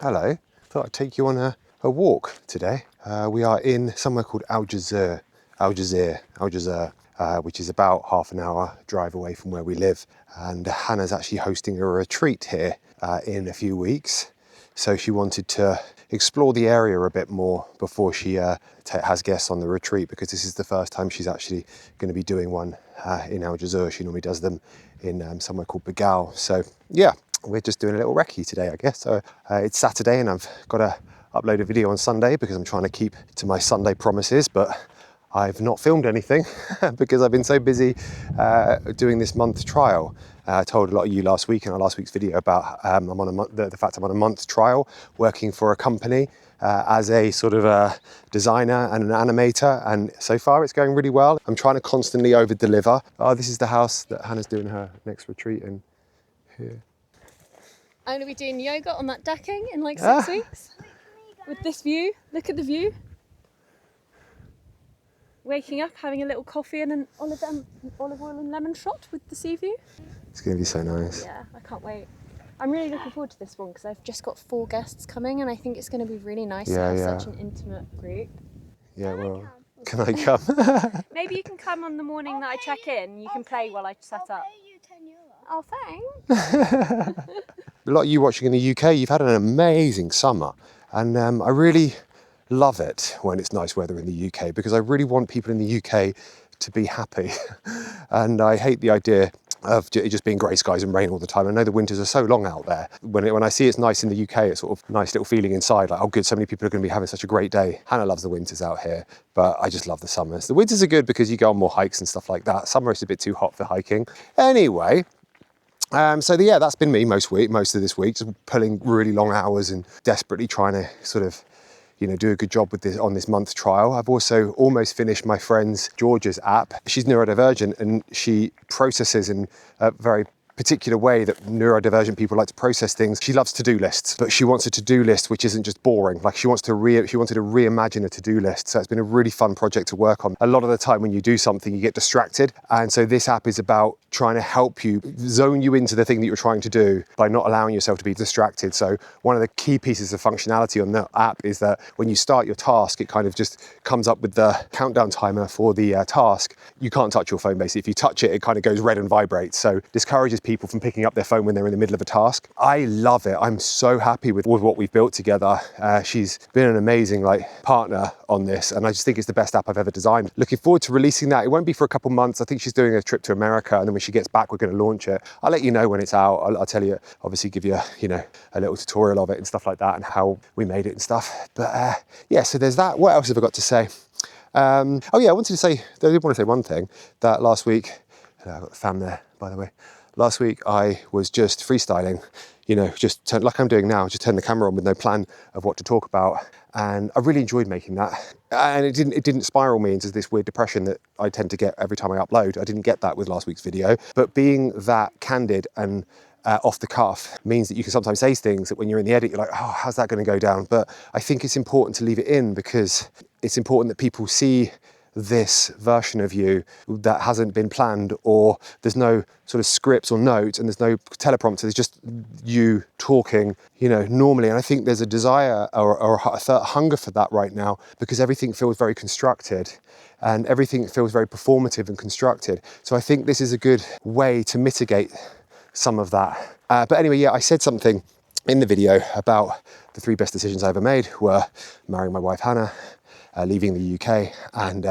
Hello. Thought I'd take you on a walk today. We are in somewhere called Algeciras, which is about half an hour drive away from where we live. And Hannah's actually hosting a retreat here in a few weeks. So she wanted to explore the area a bit more before she has guests on the retreat, because this is the first time she's actually going to be doing one in Algeciras. She normally does them in somewhere called Portugal. So yeah, we're just doing a little recce today, I guess. So it's Saturday and I've got to upload a video on Sunday because I'm trying to keep to my Sunday promises, but I've not filmed anything because I've been so busy doing this month trial. I told a lot of you last week in our last week's video about the fact I'm on a month trial working for a company as a sort of a designer and an animator, and so far it's going really well. I'm trying to constantly over deliver. Oh, this is the house that Hannah's doing her next retreat in here. I'm going to be doing yoga on that decking in like 6 weeks. With this view. Look at the view. Waking up, having a little coffee and an olive oil and lemon shot with the sea view. It's going to be so nice. Yeah, I can't wait. I'm really looking forward to this one because I've just got 4 guests coming and I think it's going to be really nice to have such an intimate group. Yeah, well, can I come? Maybe you can come on the morning that I check in. You can play while I set up. Oh, thanks. A lot of you watching in the UK, you've had an amazing summer, and I really love it when it's nice weather in the UK, because I really want people in the UK to be happy. And I hate the idea of it just being grey skies and rain all the time. I know the winters are so long out there. When I see it's nice in the UK, it's sort of a nice little feeling inside, like, oh good, so many people are going to be having such a great day. Hannah loves the winters out here, but I just love the summers. The winters are good because you go on more hikes and stuff like that. Summer is a bit too hot for hiking. Anyway, yeah, that's been me most of this week, just pulling really long hours and desperately trying to sort of, do a good job with this on this month trial. I've also almost finished my friend's Georgia's app. She's neurodivergent and she processes in a very particular way that neurodivergent people like to process things. She loves to-do lists, but she wants a to-do list which isn't just boring. Like she wanted to reimagine a to-do list. So it's been a really fun project to work on. A lot of the time when you do something, you get distracted. And so this app is about trying to help you zone you into the thing that you're trying to do by not allowing yourself to be distracted. So one of the key pieces of functionality on the app is that when you start your task, it kind of just comes up with the countdown timer for the task. You can't touch your phone basically. If you touch it, it kind of goes red and vibrates. So discourages people from picking up their phone when they're in the middle of a task. I love it. I'm so happy with what we've built together. She's been an amazing partner on this, and I just think it's the best app I've ever designed. Looking forward to releasing that. It won't be for a couple months. I think she's doing a trip to America, and then when she gets back, we're going to launch it. I'll let you know when it's out. I'll tell you, obviously give you a little tutorial of it and stuff like that and how we made it and stuff. But yeah, so there's that. What else have I got to say? I did want to say one thing, that last week, I've got the fam there, by the way. Last week I was just freestyling, like I'm doing now, just turn the camera on with no plan of what to talk about. And I really enjoyed making that. And it didn't spiral me into this weird depression that I tend to get every time I upload. I didn't get that with last week's video. But being that candid and off the cuff means that you can sometimes say things that when you're in the edit, you're like, oh, how's that going to go down? But I think it's important to leave it in because it's important that people see this version of you that hasn't been planned, or there's no sort of scripts or notes and there's no teleprompter, there's just you talking, normally. And I think there's a desire or a hunger for that right now because everything feels very constructed and everything feels very performative and constructed. So I think this is a good way to mitigate some of that. But anyway, yeah, I said something in the video about the 3 best decisions I ever made were marrying my wife Hannah, leaving the UK, and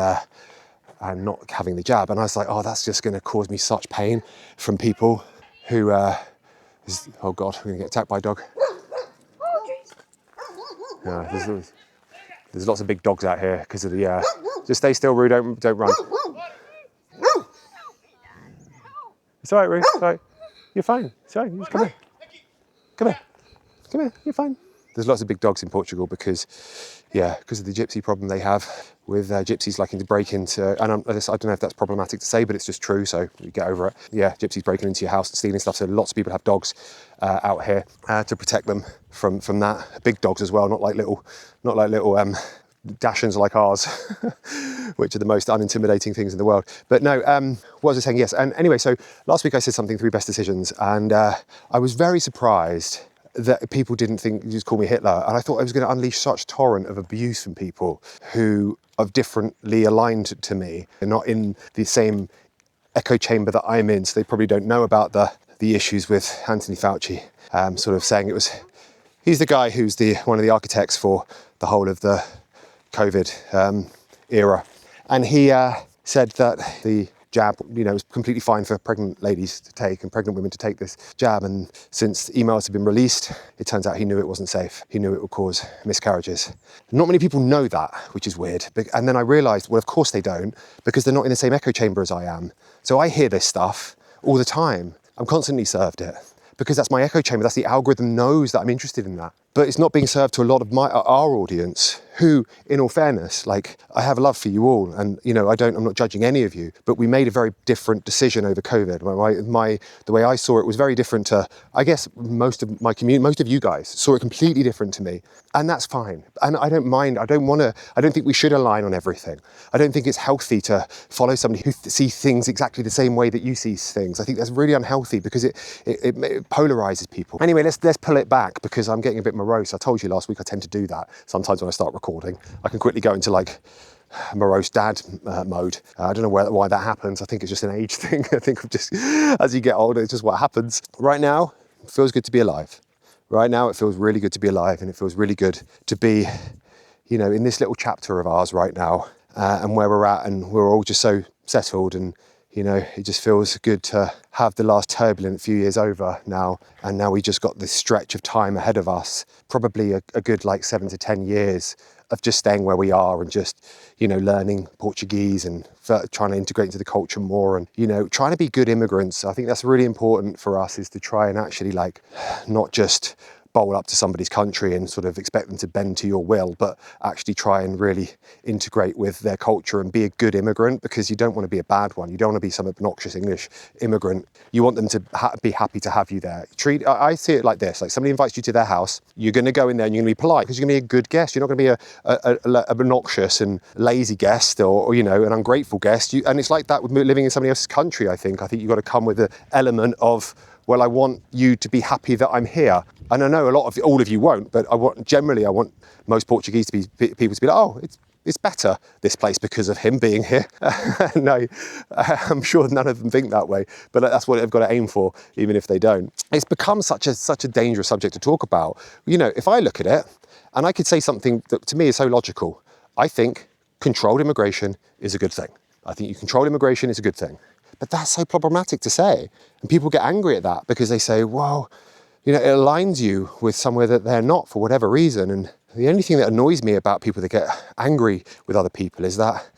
not having the jab. And I was like, oh, that's just going to cause me such pain from people who, oh God, I'm going to get attacked by a dog. Yeah, there's lots of big dogs out here because of the, just stay still, Roo, don't run. It's all right, Roo, it's all right. You're fine, it's all right, just come here. Come here, you're fine. There's lots of big dogs in Portugal because of the gypsy problem they have with gypsies liking to break into, and I don't know if that's problematic to say, but it's just true, so you get over it. Yeah, gypsies breaking into your house and stealing stuff, so lots of people have dogs out here to protect them from that. Big dogs as well, not like little Dachshunds like ours, which are the most unintimidating things in the world. But no, what was I saying? Yes, and anyway, so last week I said something, 3 best decisions, and I was very surprised that people didn't think, just call me Hitler. And I thought I was going to unleash such torrent of abuse from people who are differently aligned to me. They're not in the same echo chamber that I'm in, so they probably don't know about the issues with Anthony Fauci, sort of saying he's the guy who's one of the architects for the whole of the COVID era. And he said that the jab, was completely fine for pregnant ladies to take and pregnant women to take this jab. And since emails have been released, it turns out he knew it wasn't safe. He knew it would cause miscarriages. Not many people know that, which is weird. And then I realised, well, of course they don't, because they're not in the same echo chamber as I am. So I hear this stuff all the time. I'm constantly served it because that's my echo chamber. That's the algorithm knows that I'm interested in that. But it's not being served to a lot of our audience who, in all fairness, like, I have love for you all. And, I'm not judging any of you, but we made a very different decision over COVID. The way I saw it was very different to, I guess, most of my community, most of you guys saw it completely different to me. And that's fine. And I don't mind. I don't think we should align on everything. I don't think it's healthy to follow somebody who sees things exactly the same way that you see things. I think that's really unhealthy because it polarizes people. Anyway, let's pull it back because I'm getting a bit morose. I told you last week I tend to do that. Sometimes when I start recording, I can quickly go into like morose dad mode. I don't know why that happens. I think it's just an age thing. I think as you get older, it's just what happens. Right now, it feels good to be alive. Right now, it feels really good to be alive, and it feels really good to be, in this little chapter of ours right now, and where we're at, and we're all just so settled, and it just feels good to have the last turbulent few years over now, and now we just got this stretch of time ahead of us, probably a good 7 to 10 years of just staying where we are and just, learning Portuguese and trying to integrate into the culture more and, trying to be good immigrants. I think that's really important for us, is to try and actually not just bowl up to somebody's country and sort of expect them to bend to your will, but actually try and really integrate with their culture and be a good immigrant, because you don't want to be a bad one. You don't want to be some obnoxious English immigrant. You want them to be happy to have you there. I see it like this, like somebody invites you to their house, you're going to go in there and you're going to be polite because you're going to be a good guest. You're not going to be a obnoxious and lazy guest or an ungrateful guest. And it's like that with living in somebody else's country, I think. I think you've got to come with the element of, well, I want you to be happy that I'm here. And I know all of you won't, but I want most Portuguese people to be like, oh, it's better, this place, because of him being here. No, I'm sure none of them think that way, but that's what they've got to aim for, even if they don't. It's become such a dangerous subject to talk about. If I look at it, and I could say something that to me is so logical, I think controlled immigration is a good thing. I think controlled immigration is a good thing. But that's so problematic to say. And people get angry at that because they say, well, it aligns you with somewhere that they're not for whatever reason. And the only thing that annoys me about people that get angry with other people is that,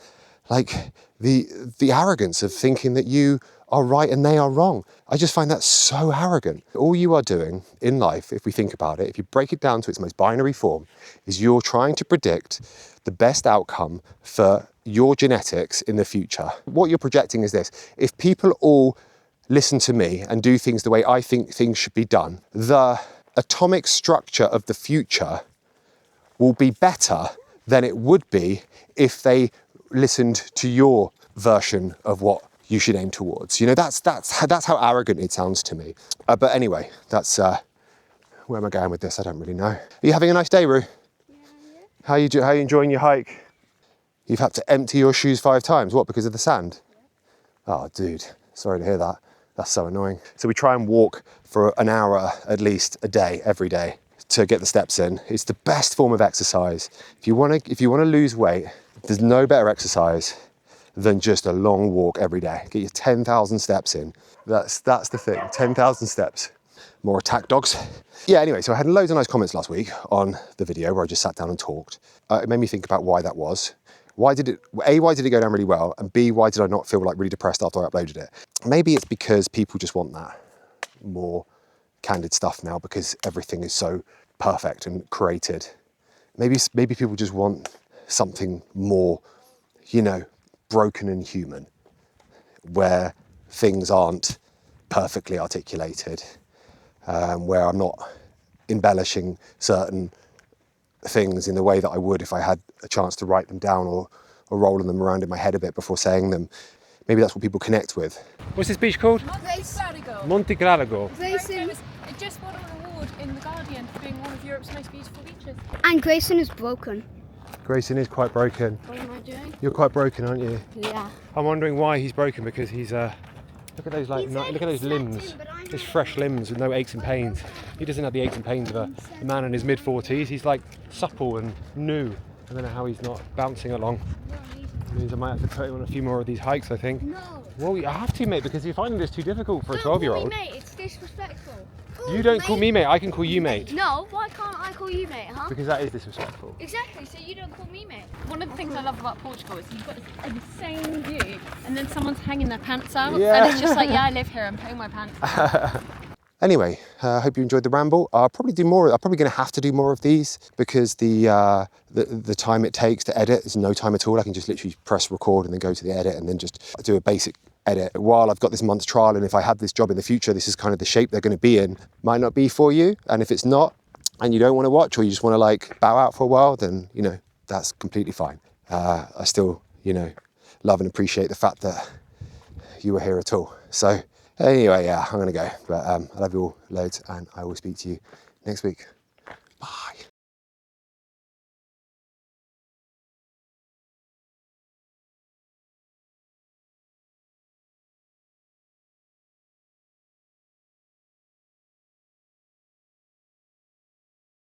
the arrogance of thinking that you are right and they are wrong. I just find that so arrogant. All you are doing in life, if we think about it, if you break it down to its most binary form, is you're trying to predict the best outcome for your genetics in the future. What you're projecting is this: if people all listen to me and do things the way I think things should be done, the atomic structure of the future will be better than it would be if they listened to your version of what you should aim towards. That's how arrogant it sounds to me. But anyway, that's where am I going with this? I don't really know. Are you having a nice day, Roo? Yeah. How are you enjoying your hike? You've had to empty your shoes 5 times. What, because of the sand? Yeah. Oh, dude, sorry to hear that. That's so annoying. So we try and walk for an hour at least a day, every day, to get the steps in. It's the best form of exercise. If you want to lose weight, there's no better exercise than just a long walk every day. Get your 10,000 steps in. That's the thing, 10,000 steps. More attack dogs. Yeah, anyway, so I had loads of nice comments last week on the video where I just sat down and talked. It made me think about why that was. Why did it go down really well? And B, why did I not feel really depressed after I uploaded it? Maybe it's because people just want that more candid stuff now because everything is so perfect and created. Maybe people just want something more, broken and human, where things aren't perfectly articulated, where I'm not embellishing certain things in the way that I would if I had a chance to write them down or rolling them around in my head a bit before saying them. Maybe that's what people connect with. What's this beach called? Monte Clarigo. Monte Clarigo. It just won an award in The Guardian for being one of Europe's most beautiful beaches. And Grayson is broken. Grayson is quite broken. What am I doing? You're quite broken, aren't you? Yeah. I'm wondering why he's broken, because he's look at those look at those limbs, his fresh limbs with no aches and pains. He doesn't have the aches and pains of a man in his mid-40s. He's like supple and new. I don't know how he's not bouncing along. It means I might have to put him on a few more of these hikes, I think. No. Well, I have to, mate, because you're finding this too difficult for a 12-year-old. Mate, it's disrespectful. You don't call me mate, I can call you mate. No, why can't I call you mate, huh? Because that is disrespectful. Exactly, so you don't call me mate. One of the things I love about Portugal is you've got this insane view and then someone's hanging their pants out Yeah. and it's just like, yeah, I live here, I'm putting my pants out. Anyway, I hope you enjoyed the ramble. I'll probably do more. I'm probably going to have to do more of these because the time it takes to edit is no time at all. I can just literally press record and then go to the edit and then just do a basic edit. While I've got this month's trial, and if I have this job in the future, this is kind of the shape they're going to be in. Might not be for you, and if it's not, and you don't want to watch, or you just want to like bow out for a while, then you know that's completely fine. I still, you know, love and appreciate the fact that you were here at all. So. Anyway, yeah, I'm going to go. But I love you all loads, and I will speak to you next week.